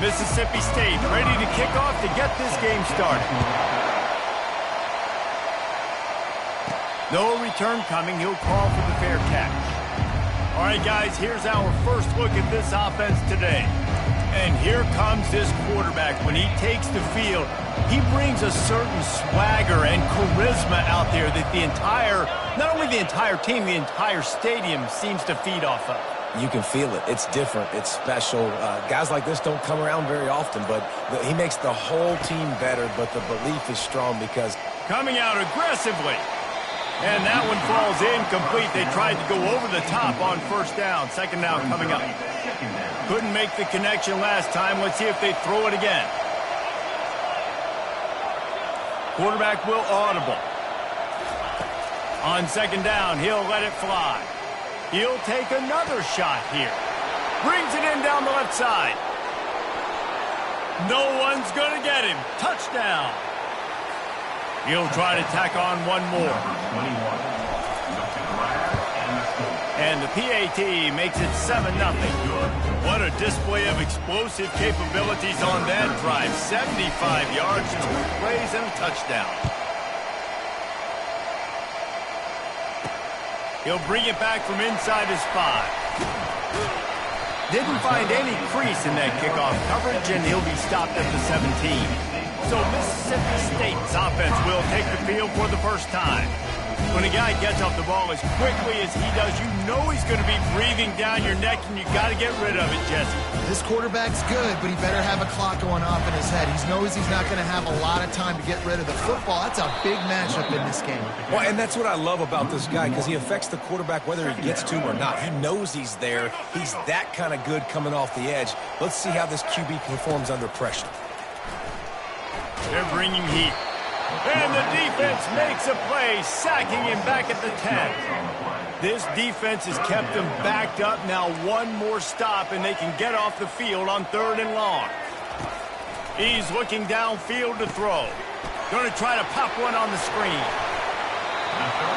Mississippi State ready to kick off to get this game started. No return coming. He'll call for the fair catch. All right, guys, here's our first look at this offense today. And here comes this quarterback. When he takes the field, he brings a certain swagger and charisma out there that not only the entire team, the entire stadium seems to feed off of. You can feel it. It's different. It's special. Guys like this don't come around very often, but he makes the whole team better, but the belief is strong because... Coming out aggressively. And that one falls incomplete. They tried to go over the top on first down. Second down coming up. Couldn't make the connection last time. Let's see if they throw it again. Quarterback will audible. On second down, he'll let it fly. He'll take another shot here. Brings it in down the left side. No one's going to get him. Touchdown. He'll try to tack on one more. And the PAT makes it 7-0. What a display of explosive capabilities on that drive. 75 yards, 2 plays, and a touchdown. He'll bring it back from inside his 5. Didn't find any crease in that kickoff coverage, and he'll be stopped at the 17. So Mississippi State's offense will take the field for the first time. When a guy gets off the ball as quickly as he does, you know he's going to be breathing down your neck, and you got to get rid of it, Jesse. This quarterback's good, but he better have a clock going off in his head. He knows he's not going to have a lot of time to get rid of the football. That's a big matchup in this game. Well, and that's what I love about this guy, because he affects the quarterback whether he gets to or not. He knows he's there. He's that kind of good coming off the edge. Let's see how this QB performs under pressure. They're bringing heat. And the defense makes a play, sacking him back at the 10. This defense has kept them backed up. Now one more stop, and they can get off the field on 3rd and long. He's looking downfield to throw. Going to try to pop one on the screen.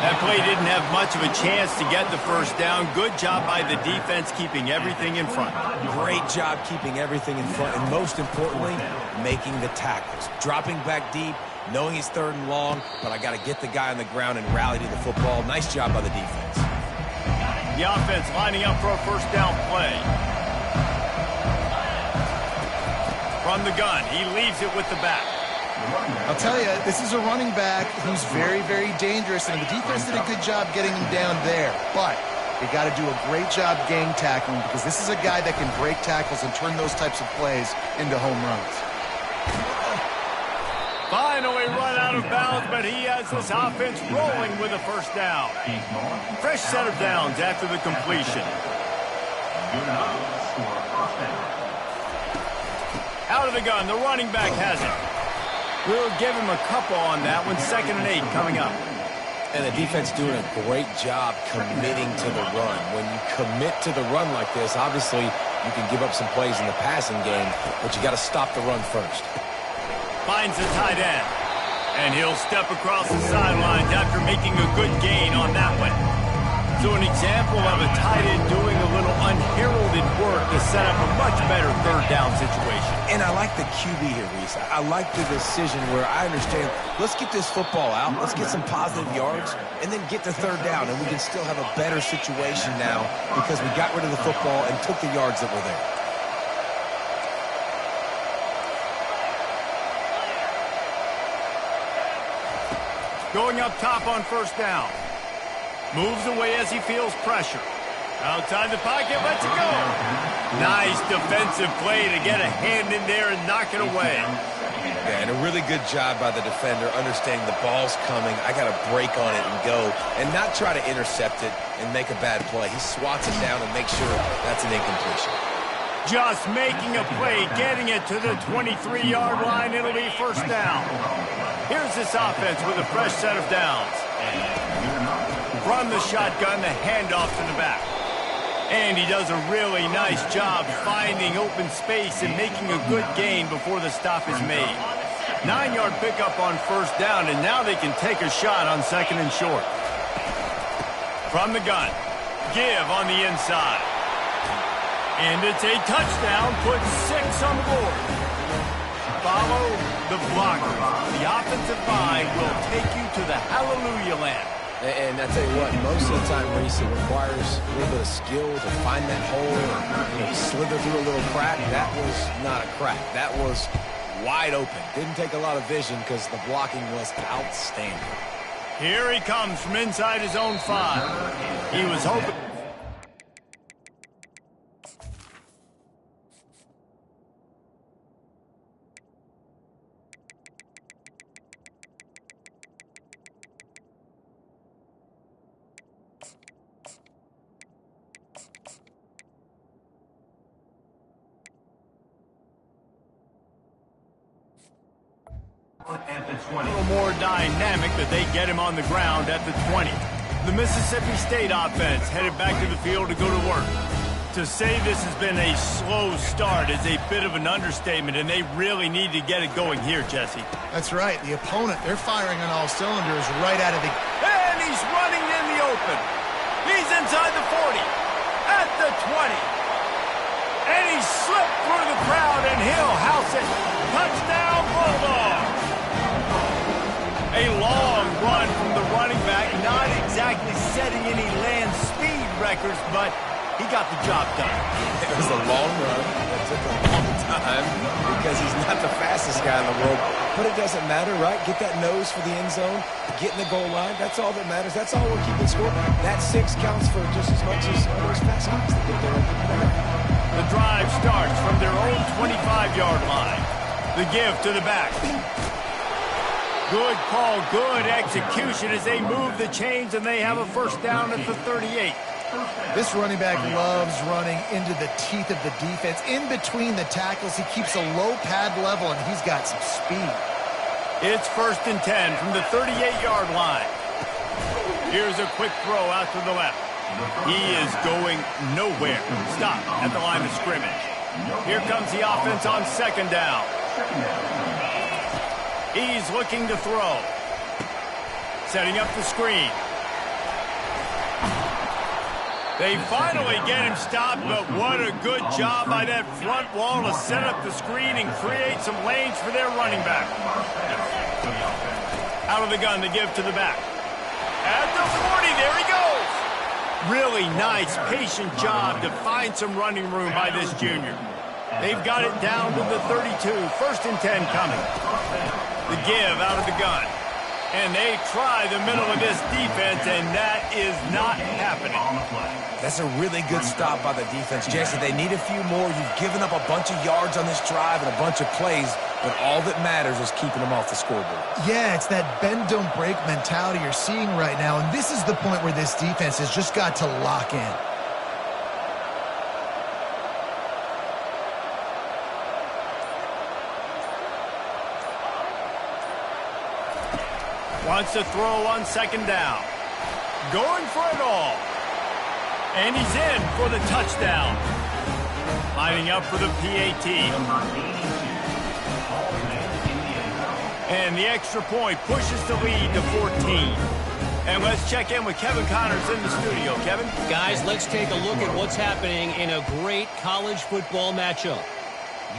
That play didn't have much of a chance to get the first down. Good job by the defense keeping everything in front. Great job keeping everything in front, and most importantly, making the tackles. Dropping back deep, knowing he's 3rd and long, but I got to get the guy on the ground and rally to the football. Nice job by the defense. The offense lining up for a first down play. From the gun, he leaves it with the back. I'll tell you, this is a running back who's very, very dangerous, and the defense did a good job getting him down there. But they got to do a great job gang tackling, because this is a guy that can break tackles and turn those types of plays into home runs. Finally run out of bounds, but he has this offense rolling with a first down. Fresh set of downs after the completion. Out of the gun, the running back has it. We'll give him a couple on that one. 2nd and 8 coming up. And the defense doing a great job committing to the run. When you commit to the run like this, obviously you can give up some plays in the passing game, but you got to stop the run first. Finds the tight end. And he'll step across the sidelines after making a good gain on that one. So an example of a tight end doing a little unheralded work to set up a much better 3rd down situation. And I like the QB here, Reese. I like the decision where I understand, let's get this football out, let's get some positive yards, and then get to 3rd down, and we can still have a better situation now because we got rid of the football and took the yards that were there. Going up top on first down. Moves away as he feels pressure. Outside the pocket, lets it go. Nice defensive play to get a hand in there and knock it away. Yeah, and a really good job by the defender understanding the ball's coming. I got to break on it and go and not try to intercept it and make a bad play. He swats it down and makes sure that's an incompletion. Just making a play, getting it to the 23-yard line. It'll be first down. Here's this offense with a fresh set of downs. From the shotgun, the handoff to the back. And he does a really nice job finding open space and making a good gain before the stop is made. 9-yard pickup on first down, and now they can take a shot on 2nd and short. From the gun, give on the inside. And it's a touchdown, puts 6 on the board. Follow the blockers. The offensive line will take you to the hallelujah land. And I tell you what, most of the time, Reese, it requires a little bit of skill to find that hole or slither through a little crack. That was not a crack. That was wide open. Didn't take a lot of vision because the blocking was outstanding. Here he comes from inside his own 5. He was hoping... a little more dynamic, but they get him on the ground at the 20. The Mississippi State offense headed back to the field to go to work. To say this has been a slow start is a bit of an understatement, and they really need to get it going here, Jesse. That's right. The opponent, they're firing on all cylinders right out of the... And he's running in the open. He's inside the 40, at the 20. And he slipped through the crowd, and he'll house it. Touchdown, Bulldogs. A long run from the running back, not exactly setting any land speed records, but he got the job done. It was a long run that took a long time because he's not the fastest guy in the world. But it doesn't matter, right? Get that nose for the end zone, get in the goal line. That's all that matters. That's all we're keeping score. That 6 counts for just as much as those fast guys that get there. The drive starts from their own 25-yard line. The give to the back. Good call, good execution as they move the chains, and they have a first down at the 38. This running back loves running into the teeth of the defense. In between the tackles, he keeps a low pad level, and he's got some speed. It's 1st and 10 from the 38-yard line. Here's a quick throw out to the left. He is going nowhere. Stop at the line of scrimmage. Here comes the offense on 2nd down. He's looking to throw. Setting up the screen. They finally get him stopped, but what a good job by that front wall to set up the screen and create some lanes for their running back. Out of the gun, the give to the back. At the 40, there he goes. Really nice, patient job to find some running room by this junior. They've got it down to the 32. 1st and 10 coming. The give out of the gun. And they try the middle of this defense, and that is not happening. That's a really good stop by the defense, Jesse. They need a few more. You've given up a bunch of yards on this drive and a bunch of plays, but all that matters is keeping them off the scoreboard. Yeah, it's that bend, don't break mentality you're seeing right now, and this is the point where this defense has just got to lock in. Wants to throw on 2nd down. Going for it all. And he's in for the touchdown. Lining up for the PAT. And the extra point pushes the lead to 14. And let's check in with Kevin Connors in the studio. Kevin? Guys, let's take a look at what's happening in a great college football matchup.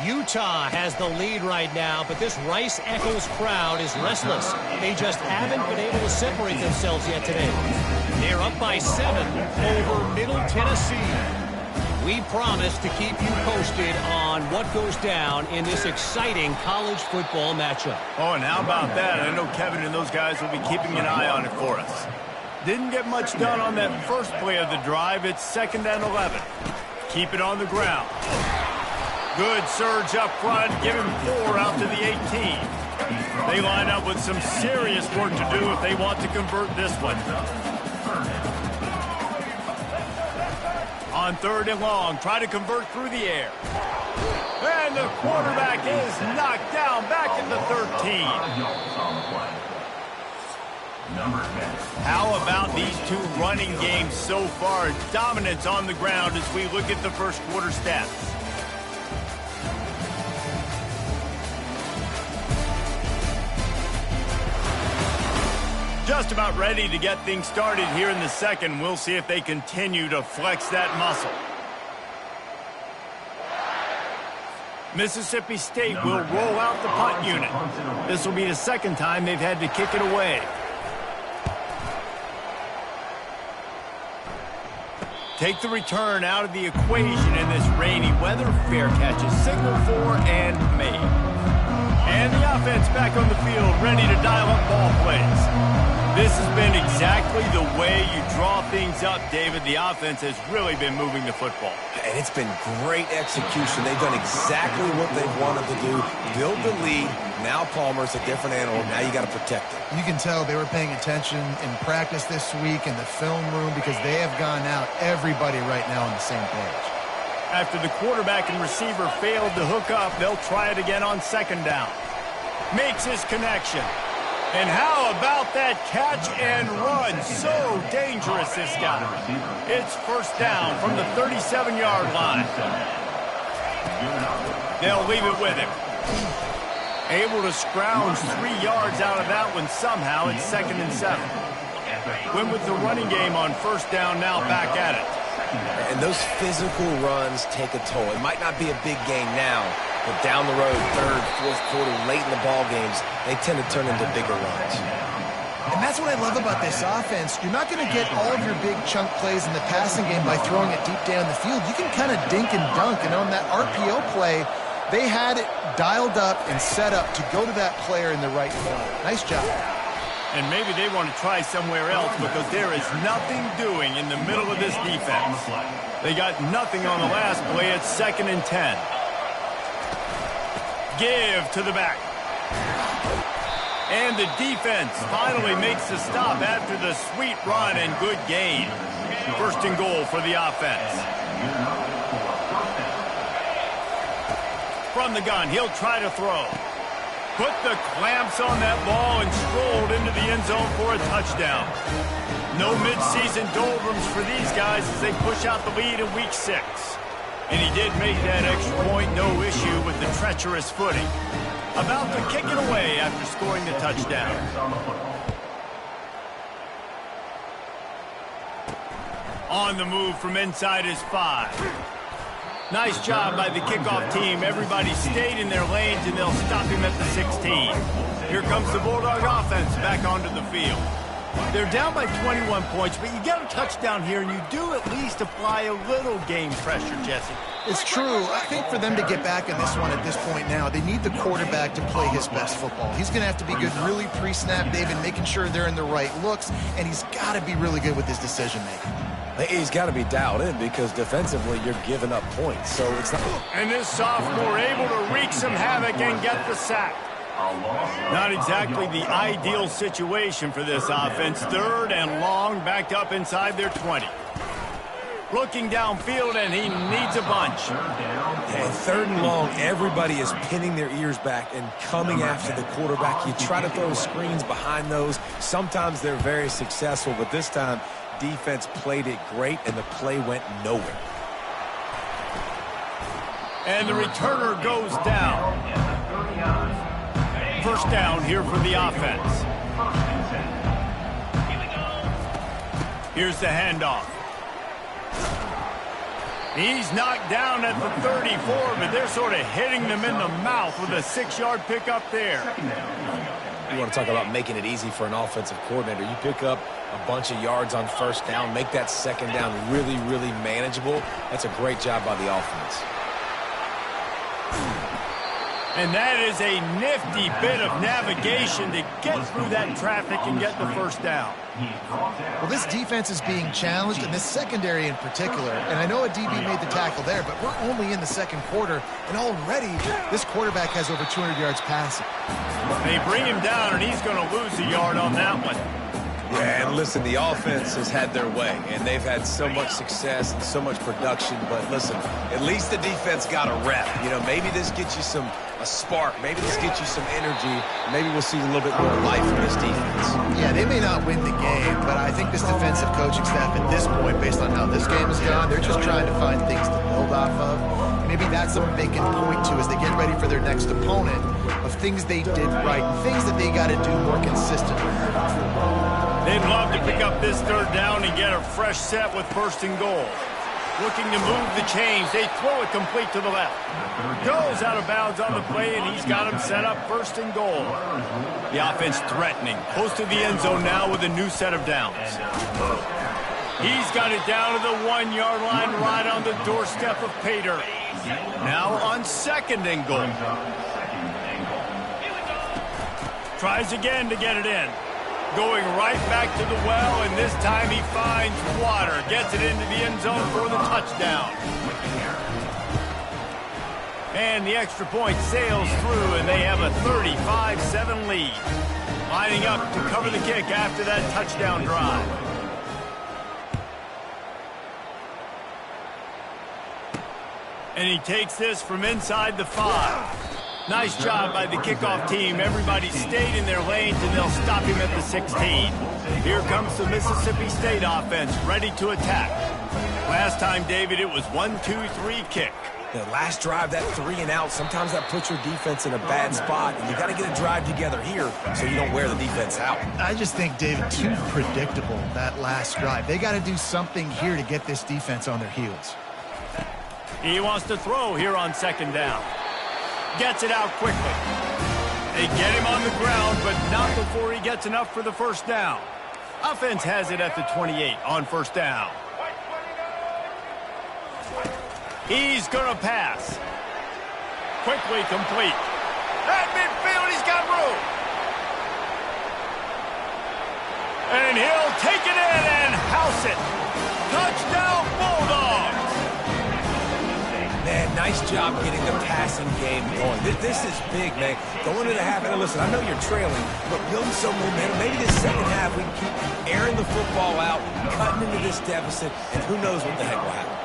Utah has the lead right now, but this Rice Echoes crowd is restless. They just haven't been able to separate themselves yet today. They're up by 7 over Middle Tennessee. We promise to keep you posted on what goes down in this exciting college football matchup. Oh, and how about that? I know Kevin and those guys will be keeping an eye on it for us. Didn't get much done on that first play of the drive. It's 2nd and 11. Keep it on the ground. Good surge up front, give him 4 out to the 18. They line up with some serious work to do if they want to convert this one. On 3rd and long, try to convert through the air. And the quarterback is knocked down back in the 13. How about these two running games so far? Dominance on the ground as we look at the first quarter stats. Just about ready to get things started here in the second. We'll see if they continue to flex that muscle. Mississippi State will roll out the punt unit. This will be the second time they've had to kick it away. Take the return out of the equation in this rainy weather. Fair catch is signaled for and made. And the offense back on the field, ready to dial up ball plays. This has been exactly the way you draw things up, David. The offense has really been moving the football. And it's been great execution. They've done exactly what they've wanted to do. Build the lead. Now Palmer's a different animal. Now you got to protect it. You can tell they were paying attention in practice this week in the film room because they have gone out, everybody right now on the same page. After the quarterback and receiver failed to hook up, they'll try it again on second down. Makes his connection. And how about that catch and run? So dangerous, this guy. It's first down from the 37-yard line. They'll leave it with him. Able to scrounge 3 yards out of that one somehow. It's 2nd and 7. Win with the running game on first down, now back at it. And those physical runs take a toll. It might not be a big game now, but down the road, third, fourth quarter, late in the ball games, they tend to turn into bigger runs. And that's what I love about this offense. You're not going to get all of your big chunk plays in the passing game by throwing it deep down the field. You can kind of dink and dunk. And on that RPO play, they had it dialed up and set up to go to that player in the right spot. Nice job. And maybe they want to try somewhere else because there is nothing doing in the middle of this defense. They got nothing on the last play. It's 2nd and 10. Give to the back. And the defense finally makes the stop after the sweet run and good gain. First and goal for the offense. From the gun, he'll try to throw. Put the clamps on that ball and strolled into the end zone for a touchdown. No midseason doldrums for these guys as they push out the lead in week 6. And he did make that extra point, no issue with the treacherous footing. About to kick it away after scoring the touchdown. On the move from inside his 5. Nice job by the kickoff team. Everybody stayed in their lanes, and they'll stop him at the 16. Here comes the Bulldog offense back onto the field. They're down by 21 points, but you get a touchdown here, and you do at least apply a little game pressure, Jesse. It's true. I think for them to get back in this one at this point now, they need the quarterback to play his best football. He's going to have to be good really pre-snap, David, making sure they're in the right looks, and he's got to be really good with his decision-making. He's got to be dialed in because defensively you're giving up points. So it's not. And this sophomore able to wreak some havoc and get the sack. Not exactly the ideal situation for this offense. 3rd and long, backed up inside their 20. Looking downfield, and he needs a bunch. And 3rd and long, everybody is pinning their ears back and coming after the quarterback. You try to throw screens behind those. Sometimes they're very successful, but this time defense played it great, and the play went nowhere. And the returner goes down. First down here for the offense. Here's the handoff. He's knocked down at the 34, but they're sort of hitting them in the mouth with a 6-yard pickup there. You want to talk about making it easy for an offensive coordinator. You pick up a bunch of yards on first down, make that second down really, really manageable. That's a great job by the offense. And that is a nifty bit of navigation to get through that traffic and get the first down. Well, this defense is being challenged, and this secondary in particular. And I know a DB made the tackle there, but we're only in the second quarter, and already this quarterback has over 200 yards passing. They bring him down, and he's going to lose a yard on that one. Yeah, and listen, the offense has had their way, and they've had so much success and so much production. But listen, at least the defense got a rep. You know, maybe this gets you a spark. Maybe this gets you some energy. Maybe we'll see a little bit more life from this defense. Yeah, they may not win the game, but I think this defensive coaching staff at this point, based on how this game has gone, they're just trying to find things to build off of. Maybe that's something they can point to as they get ready for their next opponent of things they did right and things that they got to do more consistently. They'd love to pick up this 3rd down and get a fresh set with 1st and goal. looking to move the chains. They throw it complete to the left. Goes out of bounds on the play, and he's got him set up 1st and goal. The offense threatening. Close to the end zone now with a new set of downs. He's got it down to the 1-yard line right on the doorstep of pay dirt. Now on 2nd and goal. Tries again to get it in. Going right back to the well, and this time he finds water. Gets it into the end zone for the touchdown. And the extra point sails through, and they have a 35-7 lead. Lining up to cover the kick after that touchdown drive. And he takes this from inside the 5. Nice job by the kickoff team. Everybody stayed in their lanes, and they'll stop him at the 16. Here comes the Mississippi State offense, ready to attack. Last time, David, it was 1-2-3 kick. The last drive, that 3 and out, sometimes that puts your defense in a bad spot, and you got to get a drive together here so you don't wear the defense out. I just think, David, too predictable, that last drive. They got to do something here to get this defense on their heels. He wants to throw here on 2nd down. Gets it out quickly. They get him on the ground, but not before he gets enough for the 1st down. Offense has it at the 28 on 1st down. He's going to pass. Quickly complete. At midfield, he's got room. And he'll take it in and house it. Touchdown, Bulldogs. Man, nice job getting the passing game going. This is big, man. Going into the half, and listen, I know you're trailing, but building some momentum. Maybe this 2nd half we can keep airing the football out, cutting into this deficit, and who knows what the heck will happen.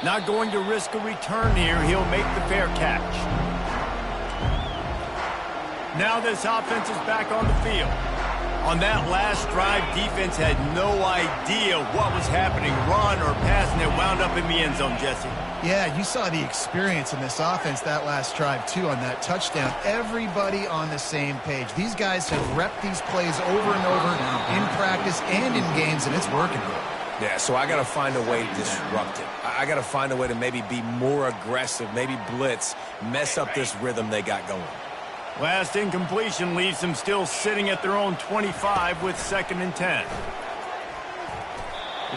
Not going to risk a return here. He'll make the fair catch. Now this offense is back on the field. On that last drive, defense had no idea what was happening. Run or pass, and it wound up in the end zone, Jesse. Yeah, you saw the experience in this offense that last drive, too, on that touchdown. Everybody on the same page. These guys have repped these plays over and over in practice and in games, and it's working. Yeah, so I got to find a way to disrupt it. I got to find a way to maybe be more aggressive, maybe blitz, mess up this rhythm they got going. Last incompletion leaves them still sitting at their own 25 with 2nd and 10.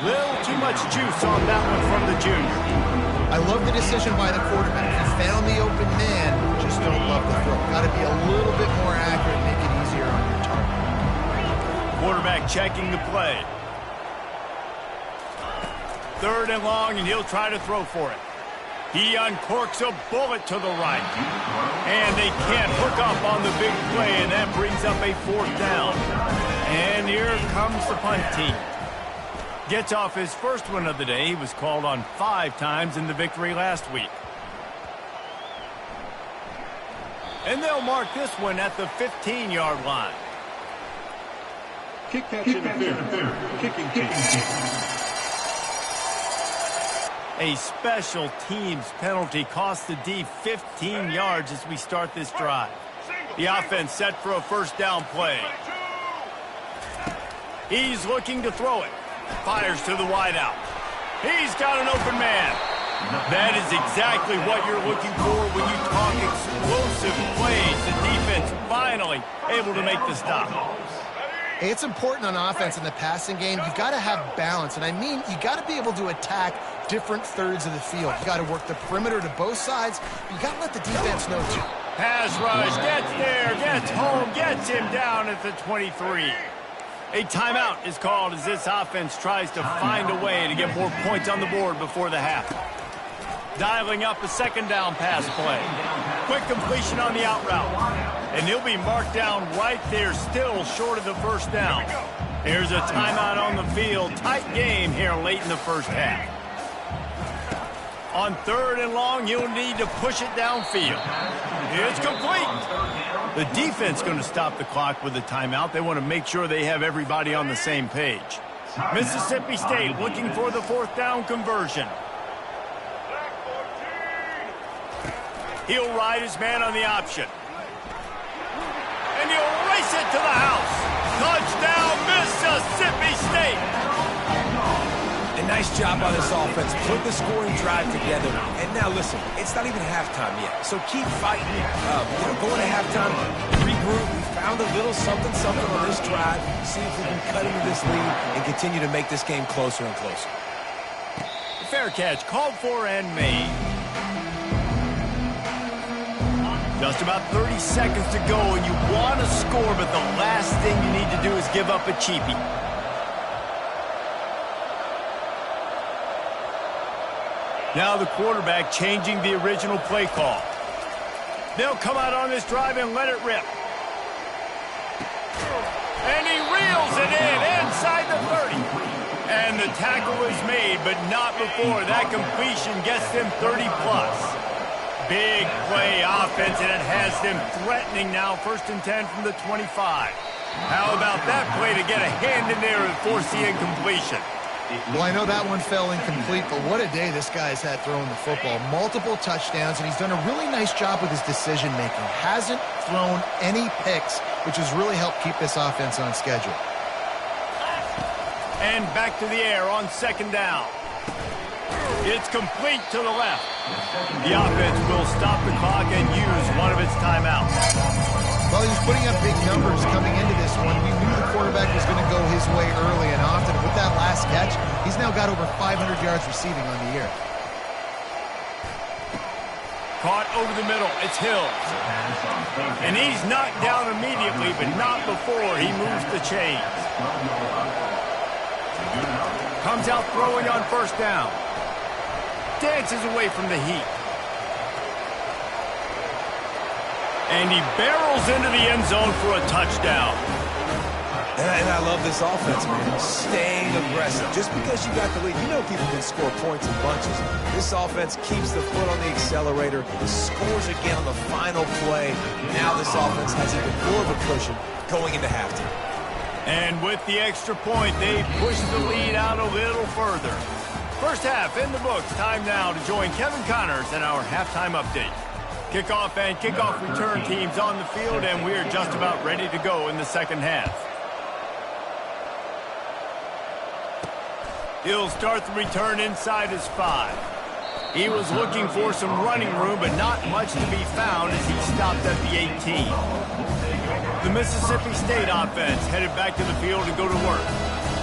Little too much juice on that one from the junior. I love the decision by the quarterback. He found the open man, just don't love the throw. Got to be a little bit more accurate, make it easier on your target. Quarterback checking the play. 3rd and long, and he'll try to throw for it. He uncorks a bullet to the right. And they can't hook up on the big play, and that brings up a 4th down. And here comes the punt team. Gets off his first one of the day. He was called on 5 times in the victory last week. And they'll mark this one at the 15-yard line. Kick catch interference. Kicking team. A special teams penalty cost the D 15 yards as we start this drive. The offense set for a 1st down play. He's looking to throw it. Fires to the wideout. He's got an open man. That is exactly what you're looking for when you talk explosive plays. The defense finally able to make the stop. Hey, it's important on offense in the passing game. You've got to have balance, and I mean you got to be able to attack different thirds of the field. You got to work the perimeter to both sides. You got to let the defense know too. Pass rush, gets there, gets home, gets him down at the 23. A timeout is called as this offense tries to find a way to get more points on the board before the half. Dialing up a 2nd down pass play. Quick completion on the out route. And he'll be marked down right there, still short of the 1st down. Here's a timeout on the field. Tight game here late in the 1st half. On 3rd and long, you'll need to push it downfield. It's complete. The defense going to stop the clock with a timeout. They want to make sure they have everybody on the same page. Mississippi State looking for the 4th down conversion. He'll ride his man on the option. And he'll race it to the house. Touchdown, Mississippi State. And Nice job by this offense. Put the scoring drive together. And now, listen, it's not even halftime yet. So keep fighting. Going to halftime, regroup. We found a little something on this drive. See if we can cut into this lead and continue to make this game closer and closer. Fair catch, called for and made. Just about 30 seconds to go, and you want to score, but the last thing you need to do is give up a cheapie. Now the quarterback changing the original play call. They'll come out on this drive and let it rip. And he reels it in inside the 30. And the tackle is made, but not before that completion gets them 30-plus. Big play offense, and it has them threatening now 1st and 10 from the 25. How about that play to get a hand in there and force the incompletion? Well, I know that one fell incomplete, but what a day this guy's had throwing the football. Multiple touchdowns, and he's done a really nice job with his decision-making. Hasn't thrown any picks, which has really helped keep this offense on schedule. And back to the air on 2nd down. It's complete to the left. The offense will stop the clock and use one of its timeouts. Well, he was putting up big numbers coming into this one. We knew the quarterback was going to go his way early and often. With that last catch, he's now got over 500 yards receiving on the year. Caught over the middle. It's Hills. And he's knocked down immediately, but not before he moves the chains. Comes out throwing on 1st down. Dances away from the heat. And he barrels into the end zone for a touchdown. And I love this offense, man. Staying aggressive. Just because you got the lead, you know people can score points in bunches. This offense keeps the foot on the accelerator, scores again on the final play. Now this offense has even more of a cushion going into halftime. And with the extra point, they push the lead out a little further. First half in the books. Time now to join Kevin Connors in our halftime update. Kickoff and kickoff return teams on the field, and we're just about ready to go in the second half. He'll start the return inside his 5. He was looking for some running room, but not much to be found as he stopped at the 18. The Mississippi State offense headed back to the field to go to work.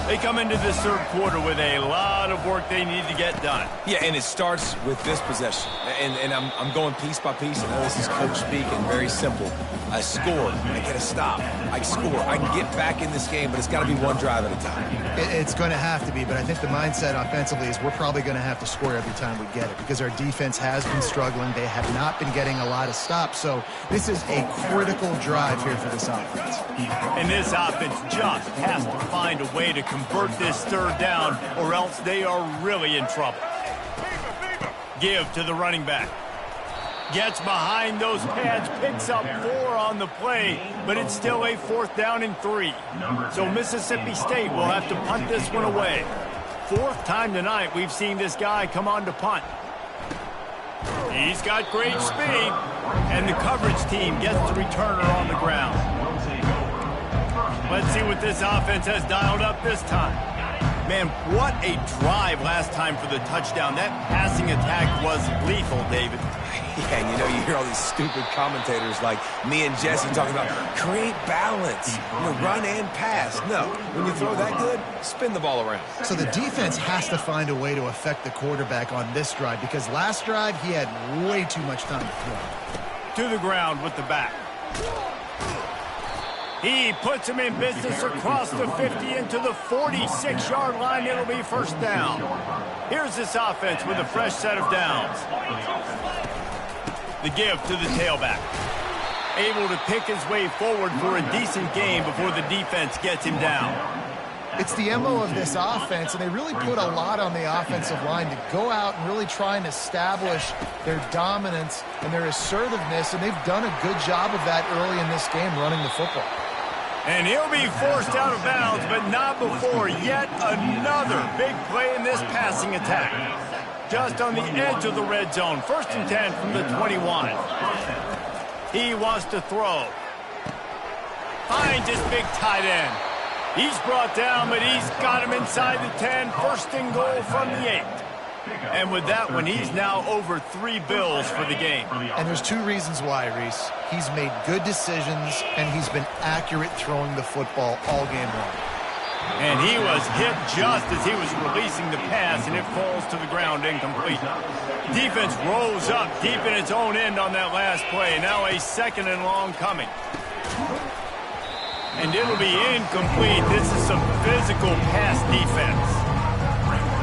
They come into this 3rd quarter with a lot of work they need to get done. Yeah, and it starts with this possession. And I'm going piece by piece. I know this is coach speak and very simple. I score. I get a stop. I score. I can get back in this game, but it's got to be one drive at a time. It's going to have to be, but I think the mindset offensively is we're probably going to have to score every time we get it because our defense has been struggling. They have not been getting a lot of stops, so this is a critical drive here for this offense. And this offense just has to find a way to convert this 3rd down, or else they are really in trouble. Give to the running back. Gets behind those pads, picks up 4 on the play, but it's still a 4th down and 3. So Mississippi State will have to punt this one away. 4th time tonight we've seen this guy come on to punt. He's got great speed, and the coverage team gets the returner on the ground. Let's see what this offense has dialed up this time. Man, what a drive last time for the touchdown. That passing attack was lethal, David. Yeah, and you know, you hear all these stupid commentators like me and Jesse talking about create balance, run and pass. No, when you throw that good, spin the ball around. So the defense has to find a way to affect the quarterback on this drive because last drive he had way too much time to throw. To the ground with the back. He puts him in business across the 50 into the 46-yard line. It'll be 1st down. Here's this offense with a fresh set of downs. The give to the tailback. Able to pick his way forward for a decent game before the defense gets him down. It's the MO of this offense, and they really put a lot on the offensive line to go out and really try and establish their dominance and their assertiveness, and they've done a good job of that early in this game running the football. And he'll be forced out of bounds, but not before yet another big play in this passing attack. Just on the edge of the red zone. 1st and 10 from the 21. He wants to throw. Finds his big tight end. He's brought down, but he's got him inside the 10. First and goal from the 8. And with that one, he's now over 3 bills for the game. And there's 2 reasons why, Reese. He's made good decisions, and he's been accurate throwing the football all game long. And he was hit just as he was releasing the pass, and it falls to the ground incomplete. Defense rolls up deep in its own end on that last play. Now a 2nd and long coming. And it'll be incomplete. This is some physical pass defense.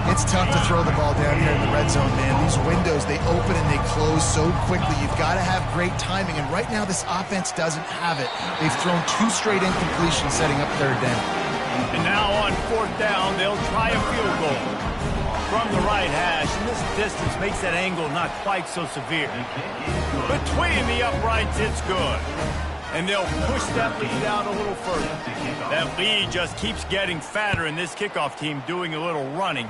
It's tough to throw the ball down here in the red zone, man. These windows, they open and they close so quickly. You've got to have great timing, and right now this offense doesn't have it. They've thrown 2 straight incompletions setting up 3rd down. And now on 4th down, they'll try a field goal from the right hash, and this distance makes that angle not quite so severe. Between the uprights, it's good. And they'll push that lead out a little further. That lead just keeps getting fatter, and this kickoff team doing a little running.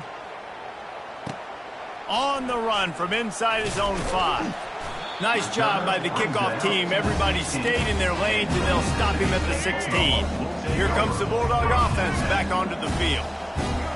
On the run from inside his own 5. Nice job by the kickoff team. Everybody stayed in their lanes, and they'll stop him at the 16. Here comes the Bulldog offense back onto the field.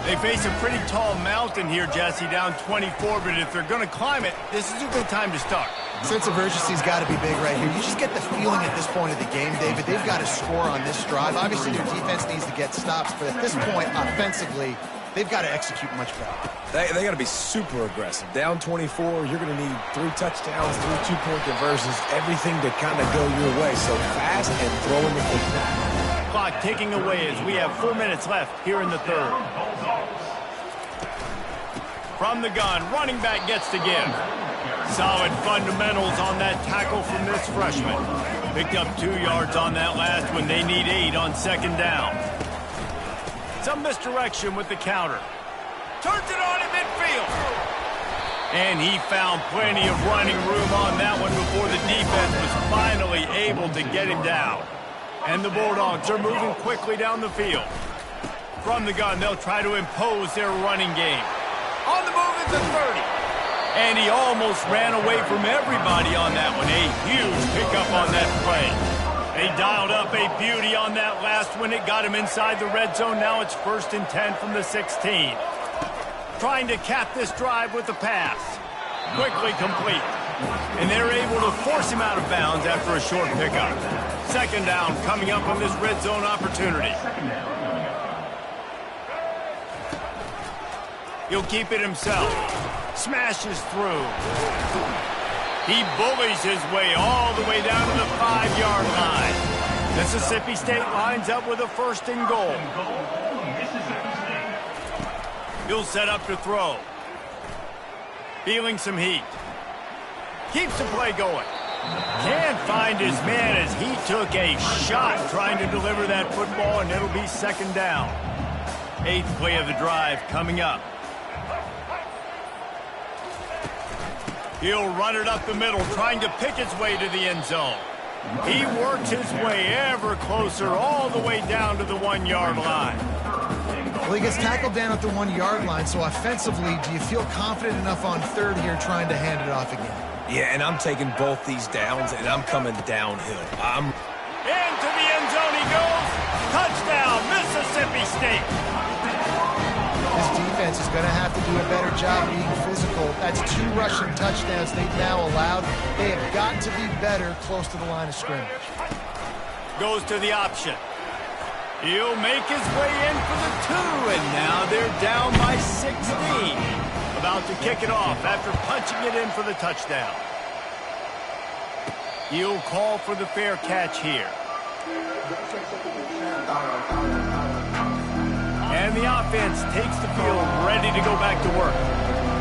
They face a pretty tall mountain here, Jesse, down 24, but if they're going to climb it, this is a good time to start. Sense of urgency's got to be big right here. You just get the feeling at this point of the game, David, they've got to score on this drive. Obviously, their defense needs to get stops, but at this point, offensively, they've got to execute much better. They got to be super aggressive. Down 24, you're going to need 3 touchdowns, 3 2-point conversions, everything to kind of go your way. So fast and throwing the football. Clock ticking away as we have 4 minutes left here in the 3rd. From the gun, running back gets to give. Solid fundamentals on that tackle from this freshman. Picked up 2 yards on that last one. They need 8 on 2nd down. Some misdirection with the counter. Turns it on in midfield. And he found plenty of running room on that one before the defense was finally able to get him down. And the Bulldogs are moving quickly down the field. From the gun, they'll try to impose their running game. On the move at the 30. And he almost ran away from everybody on that one. A huge pickup on that play. They dialed up a beauty on that last one. It got him inside the red zone. Now it's 1st and 10 from the 16. Trying to cap this drive with the pass. Quickly complete. And they're able to force him out of bounds after a short pickup. 2nd down coming up on this red zone opportunity. He'll keep it himself. Smashes through. He bullies his way all the way down to the 5-yard line. Mississippi State lines up with a 1st and goal. He'll set up to throw. Feeling some heat. Keeps the play going. Can't find his man as he took a shot trying to deliver that football, and it'll be 2nd down. 8th play of the drive coming up. He'll run it up the middle, trying to pick his way to the end zone. He works his way ever closer all the way down to the 1-yard line. Well, he gets tackled down at the 1-yard line, so offensively, do you feel confident enough on 3rd here trying to hand it off again? Yeah, and I'm taking both these downs, and I'm coming downhill. Into the end zone he goes. Touchdown, Mississippi State. This defense is going to have to do a better job being physical. That's 2 rushing touchdowns they've now allowed. They have got to be better close to the line of scrimmage. Goes to the option. He'll make his way in for the 2, and now they're down by 16. About to kick it off after punching it in for the touchdown. He'll call for the fair catch here. And the offense takes the field, ready to go back to work.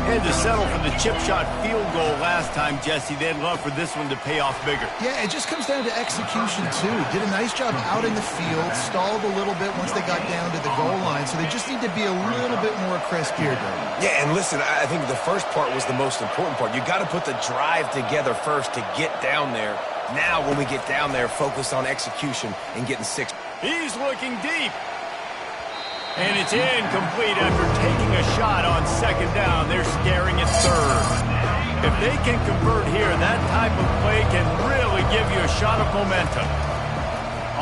Had to settle for the chip shot field goal last time, Jesse. They'd love for this one to pay off bigger. Yeah, it just comes down to execution, too. Did a nice job out in the field, stalled a little bit once they got down to the goal line, so they just need to be a little bit more crisp here, Dave. Yeah, and listen, I think the first part was the most important part. You got to put the drive together first to get down there. Now, when we get down there, focus on execution and getting 6. He's looking deep. And it's incomplete after taking a shot on 2nd down. They're staring at 3rd. If they can convert here, that type of play can really give you a shot of momentum.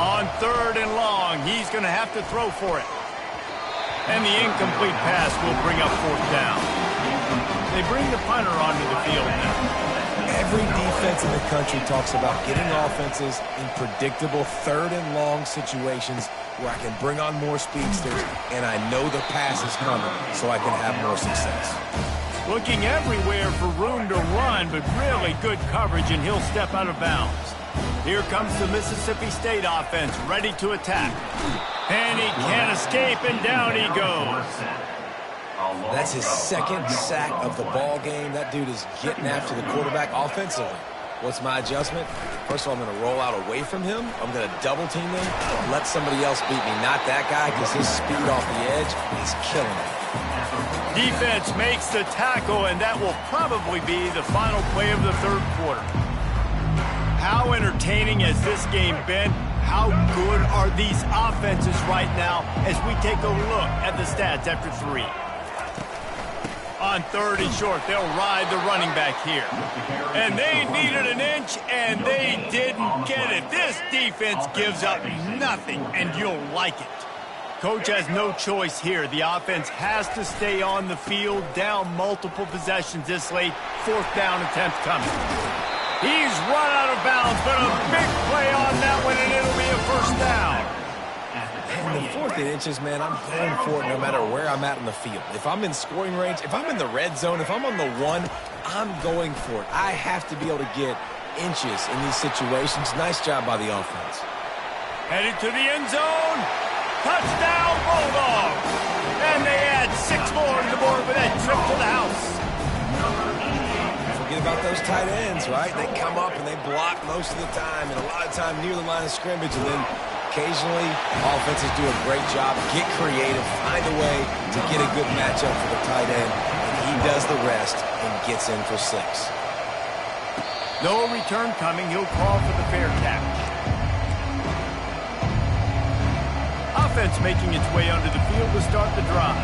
On 3rd and long, he's going to have to throw for it. And the incomplete pass will bring up 4th down. They bring the punter onto the field now. Every defense in the country talks about getting offenses in predictable 3rd and long situations where I can bring on more speedsters and I know the pass is coming so I can have more success. Looking everywhere for room to run, but really good coverage, and he'll step out of bounds. Here comes the Mississippi State offense, ready to attack. And he can't escape, and down he goes. That's his 2nd sack of the ball game. That dude is getting after the quarterback offensively. What's my adjustment? First of all, I'm going to roll out away from him. I'm going to double team him, let somebody else beat me, not that guy, because his speed off the edge is killing me. Defense makes the tackle, and that will probably be the final play of the 3rd quarter. How entertaining has this game been? How good are these offenses right now as we take a look at the stats after 3? On 3rd and short, they'll ride the running back here. And they needed an inch, and they didn't get it. This defense gives up nothing, and you'll like it. Coach has no choice here. The offense has to stay on the field, down multiple possessions this late. 4th down attempt coming. He's run out of bounds, but a big play on that one, and it'll be a 1st down. And the 4th and inches, man, I'm going for it no matter where I'm at in the field. If I'm in scoring range, if I'm in the red zone, if I'm on the 1, I'm going for it. I have to be able to get inches in these situations. Nice job by the offense. Headed to the end zone. Touchdown, Bulldogs. And they add 6 more to the board with that trip to the house. Forget about those tight ends, right? They come up and they block most of the time, and a lot of time near the line of scrimmage, and then occasionally offenses do a great job, get creative, find a way to get a good matchup for the tight end, and he does the rest and gets in for 6. No return coming. He'll call for the fair catch. Offense making its way onto the field to start the drive.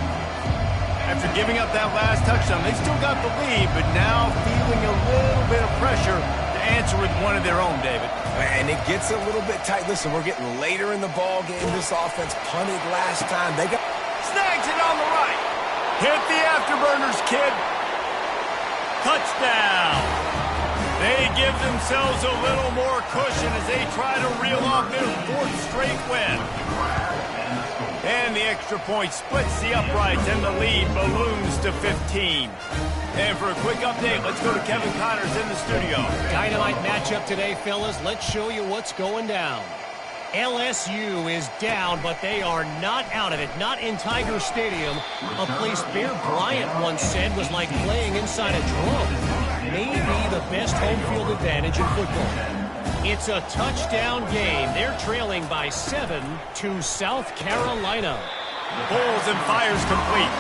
After giving up that last touchdown, they still got the lead, but now feeling a little bit of pressure to answer with one of their own, David. And it gets a little bit tight. Listen, we're getting later in the ball game. This offense punted last time. They got snags it on the right. Hit the afterburners, kid. Touchdown. They give themselves a little more cushion as they try to reel off their 4th straight win. And the extra point splits the uprights, and the lead balloons to 15. And for a quick update, let's go to Kevin Connors in the studio. Dynamite matchup today, fellas. Let's show you what's going down. LSU is down, but they are not out of it. Not in Tiger Stadium, a place Bear Bryant once said was like playing inside a drum. Maybe the best home field advantage in football. It's a touchdown game. They're trailing by 7 to South Carolina. Pulls and fires complete.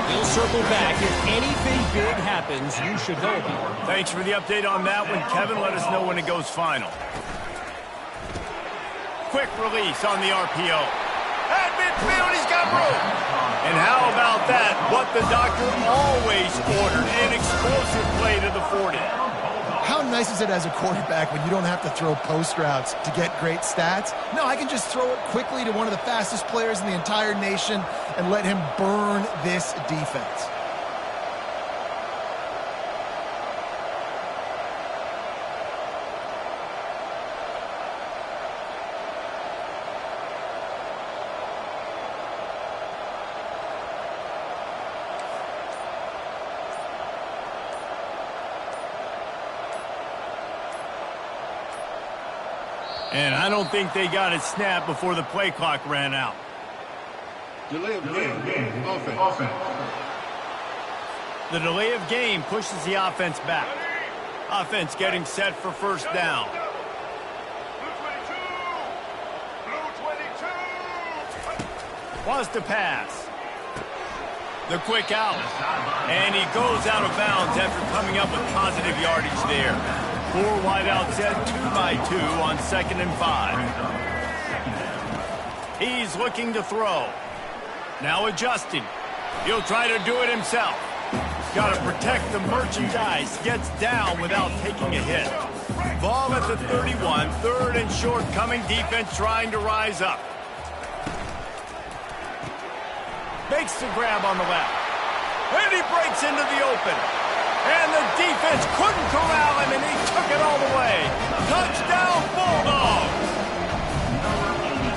We'll circle back. If anything big happens, you should know about it. Thanks for the update on that one, Kevin. Let us know when it goes final. Quick release on the RPO. At midfield, he's got room. And how about that? What the doctor always ordered, an explosive play to the 40. How nice is it as a quarterback when you don't have to throw post routes to get great stats? No, I can just throw it quickly to one of the fastest players in the entire nation and let him burn this defense. And I don't think they got it snapped before the play clock ran out. Delay of game. Offense. The delay of game pushes the offense back. Offense getting set for 1st down. Wants to pass. The quick out. And he goes out of bounds after coming up with positive yardage there. 4 wideouts set, 2 by 2 on 2nd and 5. He's looking to throw. Now adjusting. He'll try to do it himself. Got to protect the merchandise. Gets down without taking a hit. Ball at the 31, third and short coming, defense trying to rise up. Makes the grab on the left. And he breaks into the open. And the defense couldn't corral him, and he took it all the way. Touchdown, Bulldogs!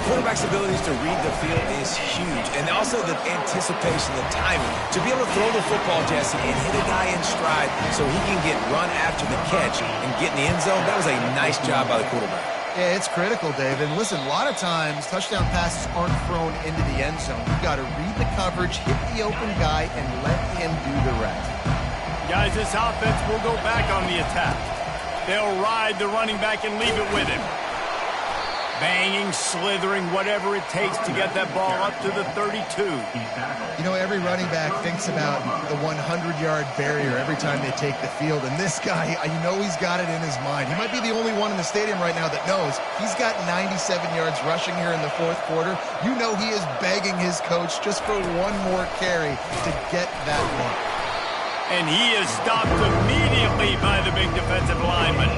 Quarterback's abilities to read the field is huge, and also the anticipation, the timing. To be able to throw the football, Jesse, and hit a guy in stride so he can get run after the catch and get in the end zone, that was a nice job by the quarterback. Yeah, it's critical, Dave. And listen, a lot of times touchdown passes aren't thrown into the end zone. You've got to read the coverage, hit the open guy, and let him do the rest. Guys, this offense will go back on the attack. They'll ride the running back and leave it with him. Banging, slithering, whatever it takes to get that ball up to the 32. You know, every running back thinks about the 100-yard barrier every time they take the field. And this guy, you know he's got it in his mind. He might be the only one in the stadium right now that knows he's got 97 yards rushing here in the fourth quarter. You know he is begging his coach just for one more carry to get that one. And he is stopped immediately by the big defensive lineman.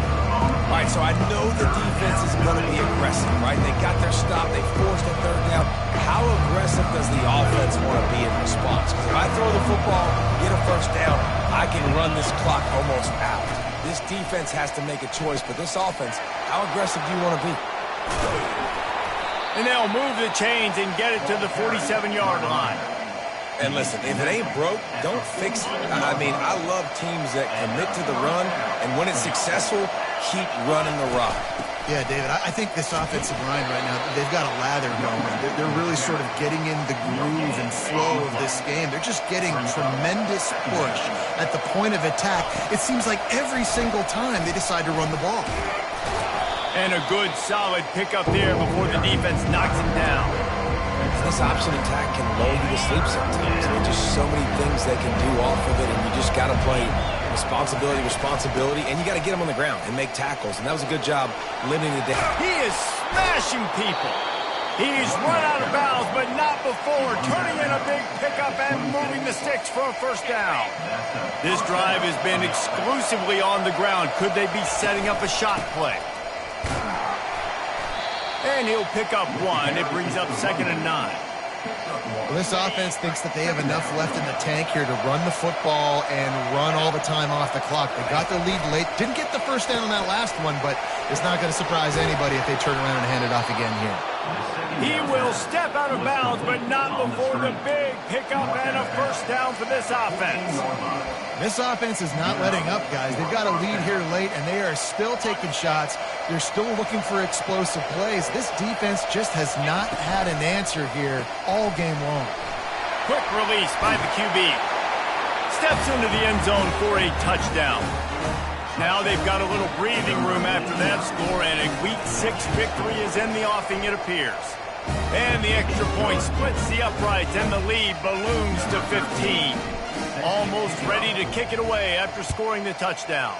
All right, so I know the defense is going to be aggressive, right? They got their stop. They forced a third down. How aggressive does the offense want to be in response? Because if I throw the football, get a first down, I can run this clock almost out. This defense has to make a choice, but this offense, how aggressive do you want to be? And they'll move the chains and get it to the 47-yard line. And listen, if it ain't broke, don't fix it. I mean, I love teams that commit to the run, and when it's successful, keep running the rock. Yeah, David, I think this offensive line right now, they've got a lather going. They're really sort of getting in the groove and flow of this game. They're just getting tremendous push at the point of attack. It seems like every single time they decide to run the ball. And a good, solid pickup there before the defense knocks him down. This option attack can lull you to sleep sometimes. There are just so many things they can do off of it, and you just got to play responsibility, and you got to get them on the ground and make tackles. And that was a good job limiting it down. He is smashing people. He's run out of bounds, but not before turning in a big pickup and moving the sticks for a first down. This drive has been exclusively on the ground. Could they be setting up a shot play? And he'll pick up one. It brings up 2nd and 9. Well, this offense thinks that they have enough left in the tank here to run the football and run all the time off the clock. They got the lead late. Didn't get the first down on that last one, but it's not going to surprise anybody if they turn around and hand it off again here. He will step out of bounds, but not before the big pickup and a first down for this offense. This offense is not letting up, guys. They've got a lead here late, and they are still taking shots. They're still looking for explosive plays. This defense just has not had an answer here all game long. Quick release by the QB. Steps into the end zone for a touchdown. Now they've got a little breathing room after that score, and a Week 6 victory is in the offing, it appears. And the extra point splits the uprights, and the lead balloons to 15. Almost ready to kick it away after scoring the touchdown.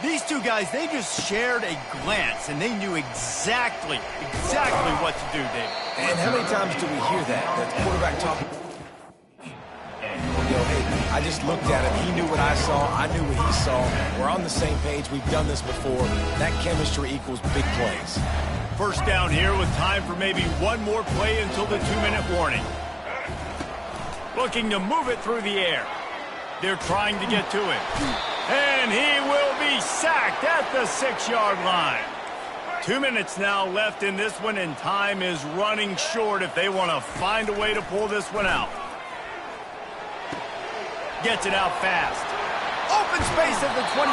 These two guys, they just shared a glance, and they knew exactly what to do, David. And how many times do we hear that? The quarterback talking. Hey, I just looked at him. He knew what I saw. I knew what he saw. We're on the same page. We've done this before. That chemistry equals big plays. First down here with time for maybe one more play until the 2-minute warning. Looking to move it through the air. They're trying to get to him. And he will be sacked at the 6-yard line. 2 minutes now left in this one, and time is running short if they want to find a way to pull this one out. Gets it out fast. Open space at the 25.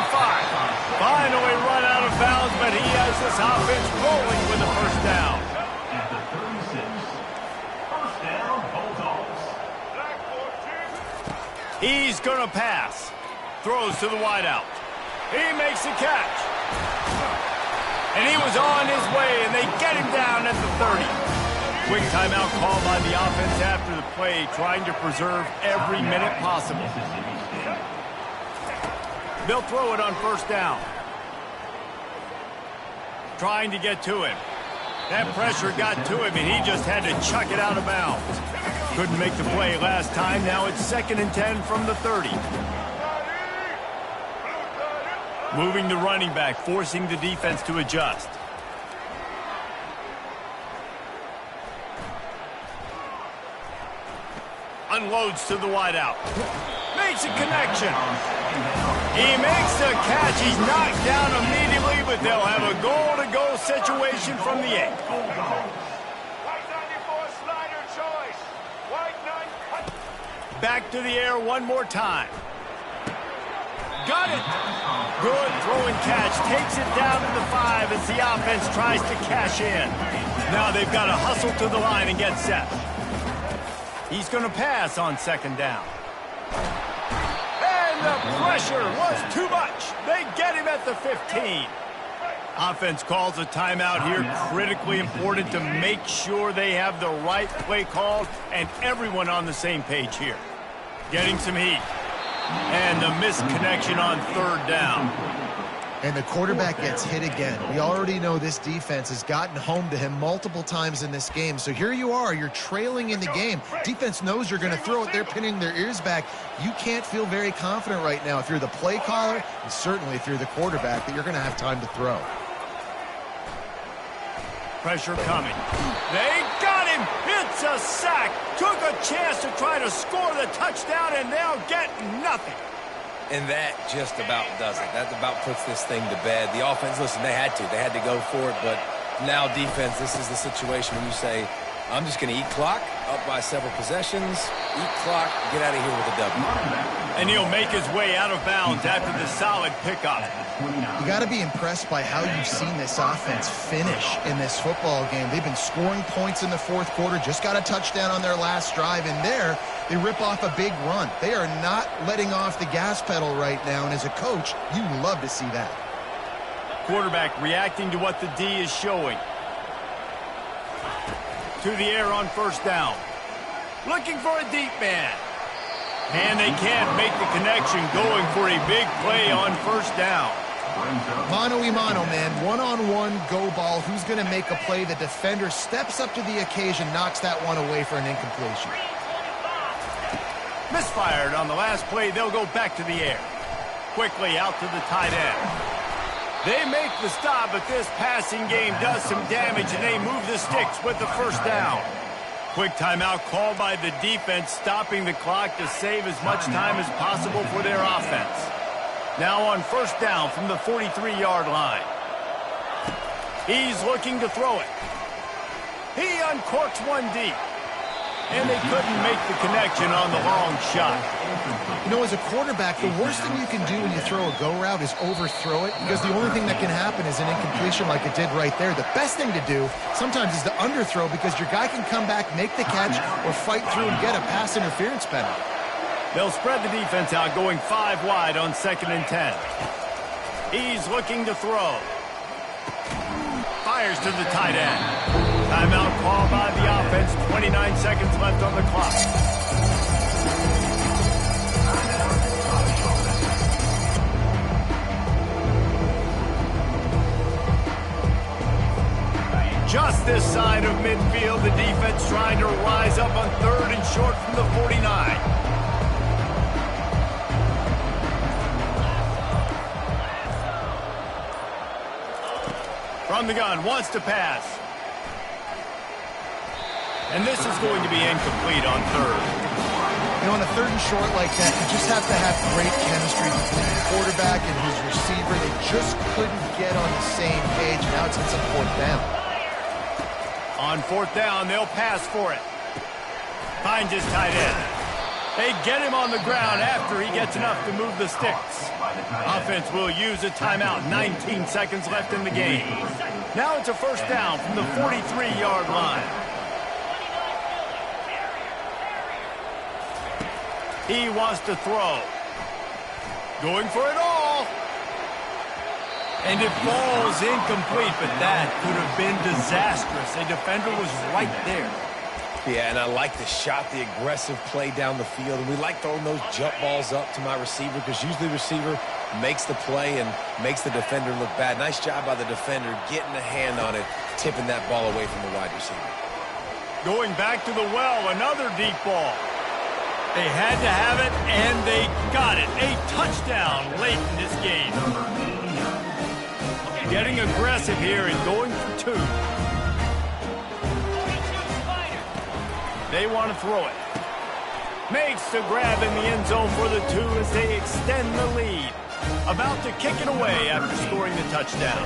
Finally run out of bounds, but he has this offense rolling with a first down. At the 36, first down, Bulldogs. He's going to pass. Throws to the wideout. He makes a catch. And he was on his way, and they get him down at the 30. Quick timeout call by the offense after the play, trying to preserve every minute possible. They'll throw it on first down. Trying to get to him. That pressure got to him, and he just had to chuck it out of bounds. Couldn't make the play last time. Now it's 2nd and 10 from the 30. Moving the running back, forcing the defense to adjust. Unloads to the wideout. Makes a connection. He makes the catch. He's knocked down immediately, but they'll have a goal-to-goal situation from the 8. Back to the air one more time. Got it. Good throw and catch. Takes it down to the 5 as the offense tries to cash in. Now they've got to hustle to the line and get set. He's going to pass on 2nd down. And the pressure was too much. They get him at the 15. Offense calls a timeout here. Critically important to make sure they have the right play called and everyone on the same page here. Getting some heat. And the misconnection on 3rd down. And the quarterback gets hit again. We already know this defense has gotten home to him multiple times in this game. So here you are, you're trailing in the game. Defense knows you're going to throw it. They're pinning their ears back. You can't feel very confident right now if you're the play caller, and certainly if you're the quarterback, that you're going to have time to throw. Pressure coming. They got him. It's a sack. Took a chance to try to score the touchdown, and they'll get nothing. And that just about does it. That about puts this thing to bed. The offense, listen, they had to go for it, but now defense, this is the situation when you say, I'm just going to eat clock, up by several possessions, eat clock, get out of here with a W. And he'll make his way out of bounds after the solid pickup. You got to be impressed by how you've seen this offense finish in this football game. They've been scoring points in the 4th quarter, just got a touchdown on their last drive, and there they rip off a big run. They are not letting off the gas pedal right now, and as a coach, you love to see that. Quarterback reacting to what the D is showing. To the air on 1st down. Looking for a deep man. And they can't make the connection, going for a big play on 1st down. Mano y mano, man. One-on-one go ball. Who's going to make a play? The defender steps up to the occasion, knocks that one away for an incompletion. Misfired on the last play. They'll go back to the air. Quickly out to the tight end. They make the stop, but this passing game does some damage, and they move the sticks with the 1st down. Quick timeout called by the defense, stopping the clock to save as much time as possible for their offense. Now on 1st down from the 43-yard line. He's looking to throw it. He uncorks one deep. And they couldn't make the connection on the long shot. You know, as a quarterback, the worst thing you can do when you throw a go route is overthrow it, because the only thing that can happen is an incompletion like it did right there. The best thing to do sometimes is to underthrow, because your guy can come back, make the catch, or fight through and get a pass interference penalty. They'll spread the defense out, going 5 wide on 2nd and 10. He's looking to throw. Fires to the tight end. Timeout called by the offense. 29 seconds left on the clock. Just this side of midfield, the defense trying to rise up on 3rd and short from the 49. From the gun, wants to pass. And this is going to be incomplete on 3rd. You know, on a 3rd and short like that, you just have to have great chemistry between the quarterback and his receiver. They just couldn't get on the same page. Now it's a 4th down. On 4th down, they'll pass for it. Finds his tight end. They get him on the ground after he gets enough to move the sticks. Offense will use a timeout. 19 seconds left in the game. Now it's a 1st down from the 43-yard line. He wants to throw. Going for it all. And it falls incomplete, but that could have been disastrous. A defender was right there. Yeah, and I like the shot, the aggressive play down the field. And we like throwing those jump balls up to my receiver, because usually the receiver makes the play and makes the defender look bad. Nice job by the defender getting a hand on it, tipping that ball away from the wide receiver. Going back to the well, another deep ball. They had to have it, and they got it. A touchdown late in this game. Getting aggressive here and going for 2. They want to throw it. Makes the grab in the end zone for the 2 as they extend the lead. About to kick it away after scoring the touchdown.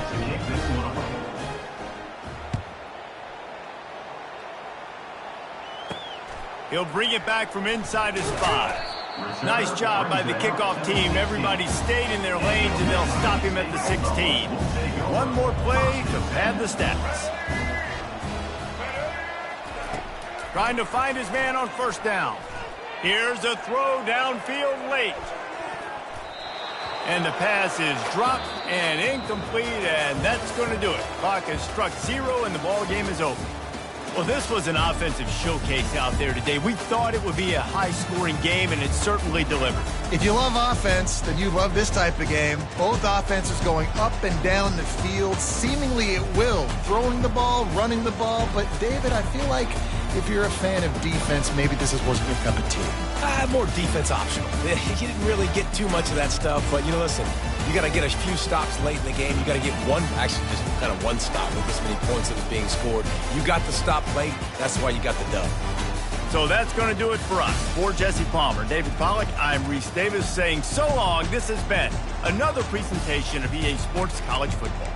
He'll bring it back from inside his 5. Nice job by the kickoff team. Everybody stayed in their lanes, and they'll stop him at the 16. One more play to pad the stats. Trying to find his man on first down. Here's a throw downfield late. And the pass is dropped and incomplete, and that's going to do it. Clock has struck 0, and the ball game is over. Well, this was an offensive showcase out there today. We thought it would be a high-scoring game, and it certainly delivered. If you love offense, then you love this type of game. Both offenses going up and down the field, seemingly at will. Throwing the ball, running the ball. But, David, I feel like if you're a fan of defense, maybe this wasn't your cup of tea. More defense optional. You didn't really get too much of that stuff, but, listen, you got to get a few stops late in the game. You got to get just kind of one stop with this many points that was being scored. You got the stop late. That's why you got the dub. So that's going to do it for us. For Jesse Palmer, David Pollack, I'm Reese Davis saying so long. This has been another presentation of EA Sports College Football.